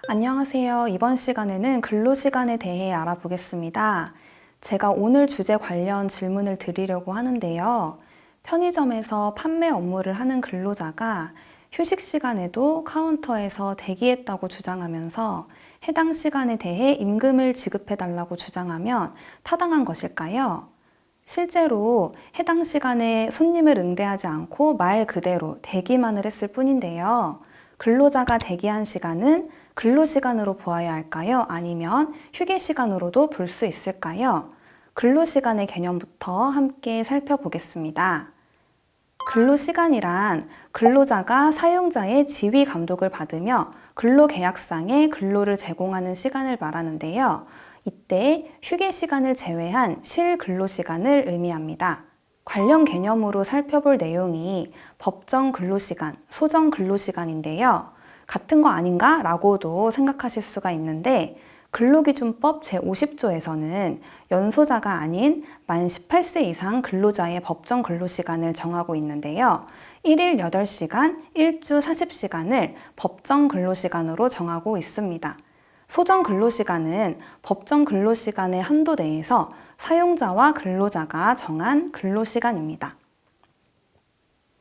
안녕하세요. 이번 시간에는 근로시간에 대해 알아보겠습니다. 제가 오늘 주제 관련 질문을 드리려고 하는데요. 편의점에서 판매 업무를 하는 근로자가 휴식 시간에도 카운터에서 대기했다고 주장하면서 해당 시간에 대해 임금을 지급해달라고 주장하면 타당한 것일까요? 실제로 해당 시간에 손님을 응대하지 않고 말 그대로 대기만을 했을 뿐인데요. 근로자가 대기한 시간은 근로시간으로 보아야 할까요? 아니면 휴게시간으로도 볼 수 있을까요? 근로시간의 개념부터 함께 살펴보겠습니다. 근로시간이란 근로자가 사용자의 지휘 감독을 받으며 근로계약상의 근로를 제공하는 시간을 말하는데요. 이때 휴게시간을 제외한 실근로시간을 의미합니다. 관련 개념으로 살펴볼 내용이 법정 근로시간, 소정 근로시간인데요. 같은 거 아닌가? 라고도 생각하실 수가 있는데 근로기준법 제50조에서는 연소자가 아닌 만 18세 이상 근로자의 법정 근로시간을 정하고 있는데요. 1일 8시간, 1주 40시간을 법정 근로시간으로 정하고 있습니다. 소정 근로시간은 법정 근로시간의 한도 내에서 사용자와 근로자가 정한 근로시간입니다.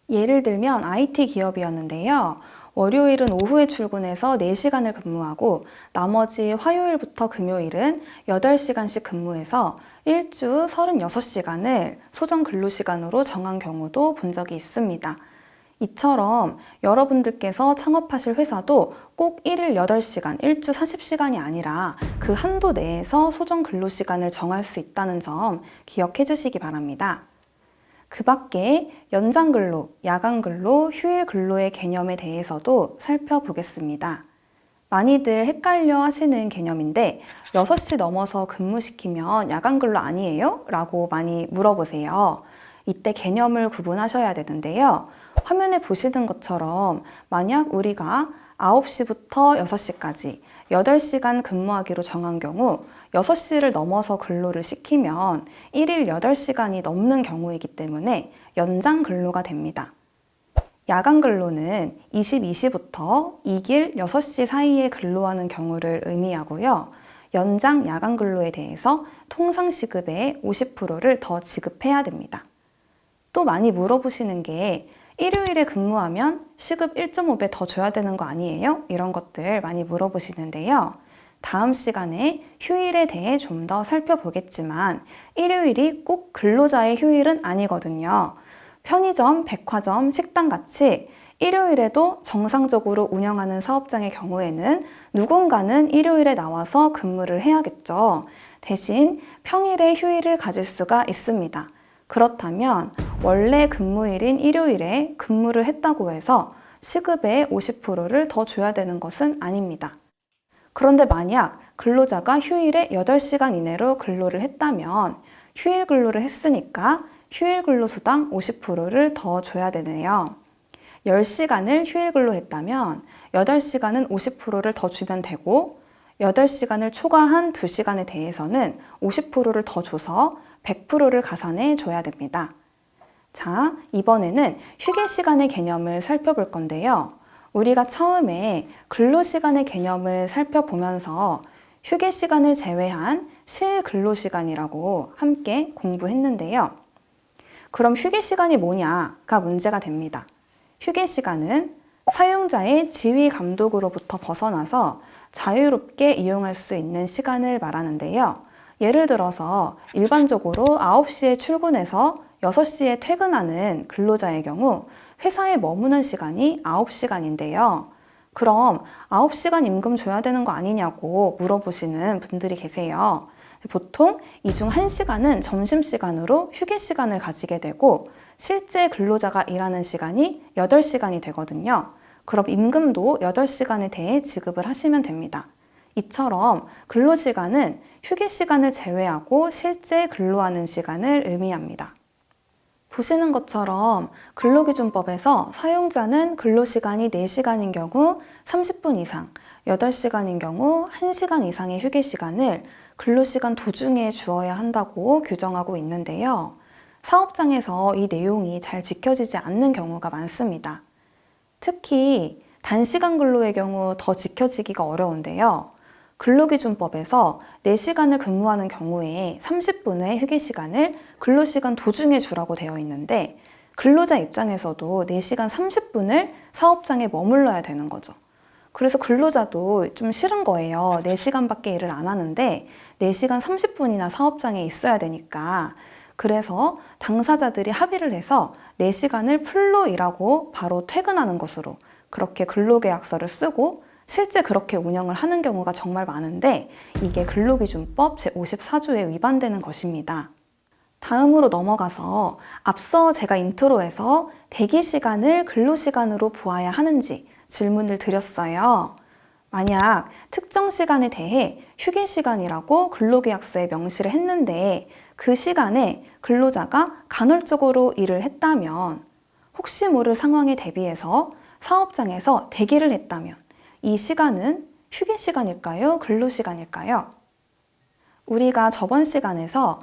예를 들면 IT 기업이었는데요. 월요일은 오후에 출근해서 4시간을 근무하고 나머지 화요일부터 금요일은 8시간씩 근무해서 일주 36시간을 소정 근로시간으로 정한 경우도 본 적이 있습니다. 이처럼 여러분들께서 창업하실 회사도 꼭 1일 8시간, 일주 40시간이 아니라 그 한도 내에서 소정 근로시간을 정할 수 있다는 점 기억해 주시기 바랍니다. 그 밖에 연장근로, 야간근로, 휴일근로의 개념에 대해서도 살펴보겠습니다. 많이들 헷갈려 하시는 개념인데 6시 넘어서 근무시키면 야간근로 아니에요? 라고 많이 물어보세요. 이때 개념을 구분하셔야 되는데요. 화면에 보시는 것처럼 만약 우리가 9시부터 6시까지 8시간 근무하기로 정한 경우 6시를 넘어서 근로를 시키면 1일 8시간이 넘는 경우이기 때문에 연장 근로가 됩니다. 야간 근로는 22시부터 이길 6시 사이에 근로하는 경우를 의미하고요. 연장 야간 근로에 대해서 통상시급의 50%를 더 지급해야 됩니다. 또 많이 물어보시는 게 일요일에 근무하면 시급 1.5배 더 줘야 되는 거 아니에요? 이런 것들 많이 물어보시는데요. 다음 시간에 휴일에 대해 좀 더 살펴보겠지만 일요일이 꼭 근로자의 휴일은 아니거든요. 편의점, 백화점, 식당 같이 일요일에도 정상적으로 운영하는 사업장의 경우에는 누군가는 일요일에 나와서 근무를 해야겠죠. 대신 평일에 휴일을 가질 수가 있습니다. 그렇다면 원래 근무일인 일요일에 근무를 했다고 해서 시급의 50%를 더 줘야 되는 것은 아닙니다. 그런데 만약 근로자가 휴일에 8시간 이내로 근로를 했다면 휴일 근로를 했으니까 휴일 근로수당 50%를 더 줘야 되네요. 10시간을 휴일 근로했다면 8시간은 50%를 더 주면 되고 8시간을 초과한 2시간에 대해서는 50%를 더 줘서 100%를 가산해 줘야 됩니다. 자, 이번에는 휴게 시간의 개념을 살펴볼 건데요. 우리가 처음에 근로시간의 개념을 살펴보면서 휴게 시간을 제외한 실근로시간이라고 함께 공부했는데요. 그럼 휴게 시간이 뭐냐가 문제가 됩니다. 휴게 시간은 사용자의 지휘 감독으로부터 벗어나서 자유롭게 이용할 수 있는 시간을 말하는데요. 예를 들어서 일반적으로 9시에 출근해서 6시에 퇴근하는 근로자의 경우 회사에 머무는 시간이 9시간인데요. 그럼 9시간 임금 줘야 되는 거 아니냐고 물어보시는 분들이 계세요. 보통 이 중 1시간은 점심시간으로 휴게 시간을 가지게 되고 실제 근로자가 일하는 시간이 8시간이 되거든요. 그럼 임금도 8시간에 대해 지급을 하시면 됩니다. 이처럼 근로시간은 휴게 시간을 제외하고 실제 근로하는 시간을 의미합니다. 보시는 것처럼 근로기준법에서 사용자는 근로시간이 4시간인 경우 30분 이상, 8시간인 경우 1시간 이상의 휴게시간을 근로시간 도중에 주어야 한다고 규정하고 있는데요. 사업장에서 이 내용이 잘 지켜지지 않는 경우가 많습니다. 특히 단시간 근로의 경우 더 지켜지기가 어려운데요. 근로기준법에서 4시간을 근무하는 경우에 30분의 휴게 시간을 근로시간 도중에 주라고 되어 있는데 근로자 입장에서도 4시간 30분을 사업장에 머물러야 되는 거죠. 그래서 근로자도 좀 싫은 거예요. 4시간밖에 일을 안 하는데 4시간 30분이나 사업장에 있어야 되니까. 그래서 당사자들이 합의를 해서 4시간을 풀로 일하고 바로 퇴근하는 것으로 그렇게 근로계약서를 쓰고 실제 그렇게 운영을 하는 경우가 정말 많은데 이게 근로기준법 제54조에 위반되는 것입니다. 다음으로 넘어가서 앞서 제가 인트로에서 대기시간을 근로시간으로 보아야 하는지 질문을 드렸어요. 만약 특정 시간에 대해 휴게시간이라고 근로계약서에 명시를 했는데 그 시간에 근로자가 간헐적으로 일을 했다면 혹시 모를 상황에 대비해서 사업장에서 대기를 했다면 이 시간은 휴게시간일까요? 근로시간일까요? 우리가 저번 시간에서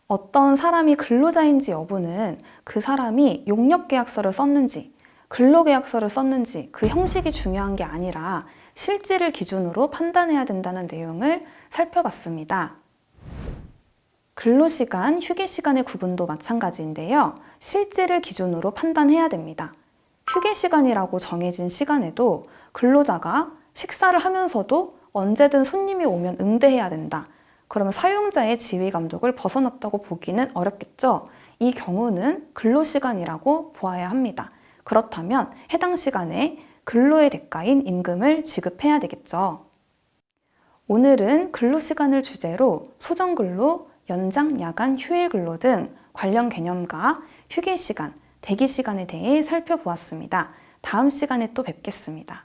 어떤 사람이 근로자인지 여부는 그 사람이 용역계약서를 썼는지 근로계약서를 썼는지 그 형식이 중요한 게 아니라 실질을 기준으로 판단해야 된다는 내용을 살펴봤습니다. 근로시간, 휴게시간의 구분도 마찬가지인데요. 실질을 기준으로 판단해야 됩니다. 휴게시간이라고 정해진 시간에도 근로자가 식사를 하면서도 언제든 손님이 오면 응대해야 된다. 그러면 사용자의 지휘 감독을 벗어났다고 보기는 어렵겠죠? 이 경우는 근로시간이라고 보아야 합니다. 그렇다면 해당 시간에 근로의 대가인 임금을 지급해야 되겠죠. 오늘은 근로시간을 주제로 소정근로, 연장, 야간, 휴일 근로 등 관련 개념과 휴게시간, 대기시간에 대해 살펴보았습니다. 다음 시간에 또 뵙겠습니다.